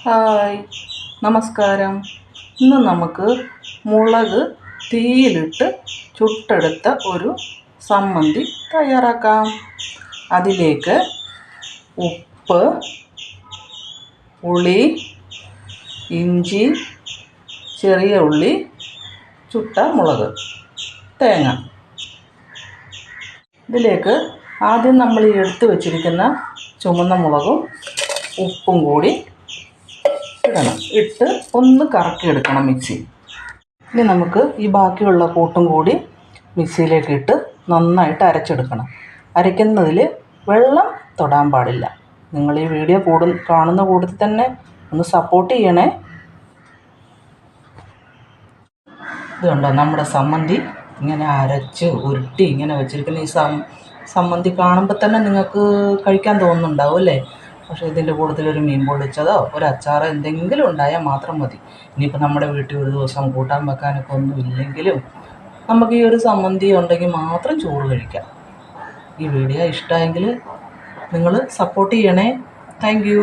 Hi, നമസ്കാരം. ഇന്ന് നമുക്ക് മുളക് തീയിലിട്ട് ചുട്ടെടുത്ത ഒരു സമ്മന്തി തയ്യാറാക്കാം. അതിലേക്ക് ഉപ്പ്, പുളി, ഇഞ്ചി, ചെറിയ ഉള്ളി, ചുട്ട മുളക്, തേങ്ങ. ഇതിലേക്ക് ആദ്യം നമ്മൾ ഈ എടുത്തു വച്ചിരിക്കുന്ന ചുമന്ന മുളകും ഉപ്പും കൂടി ഇടണം. ഇട്ട് ഒന്ന് കറക്കിയെടുക്കണം മിക്സി. ഇനി നമുക്ക് ഈ ബാക്കിയുള്ള കൂട്ടും കൂടി മിക്സിയിലേക്ക് ഇട്ട് നന്നായിട്ട് അരച്ചെടുക്കണം. അരയ്ക്കുന്നതിൽ വെള്ളം തൊടാൻ പാടില്ല. നിങ്ങൾ ഈ വീഡിയോ കാണുന്ന കൂട്ടത്തിൽ തന്നെ ഒന്ന് സപ്പോർട്ട് ചെയ്യണേ. ഇതുണ്ടോ നമ്മുടെ സമ്മന്തി ഇങ്ങനെ അരച്ച് ഉരുട്ടി ഇങ്ങനെ വെച്ചിരിക്കുന്ന ഈ സമ്മന്തി കാണുമ്പോൾ തന്നെ നിങ്ങൾക്ക് കഴിക്കാൻ തോന്നുന്നുണ്ടാവും അല്ലേ? പക്ഷേ ഇതിൻ്റെ കൂട്ടത്തിലൊരു മീൻ പൊള്ളിച്ചതോ ഒരു അച്ചാറോ എന്തെങ്കിലും ഉണ്ടായാൽ മാത്രം മതി. ഇനിയിപ്പോൾ നമ്മുടെ വീട്ടിൽ ഒരു ദിവസം കൂട്ടാൻ വെക്കാനൊക്കെ ഒന്നും ഇല്ലെങ്കിലും നമുക്ക് ഈ ഒരു സമ്മന്തി ഉണ്ടെങ്കിൽ മാത്രം ചോറ് കഴിക്കാം. ഈ വീഡിയോ ഇഷ്ടമായെങ്കിൽ നിങ്ങൾ സപ്പോർട്ട് ചെയ്യണേ. Thank you.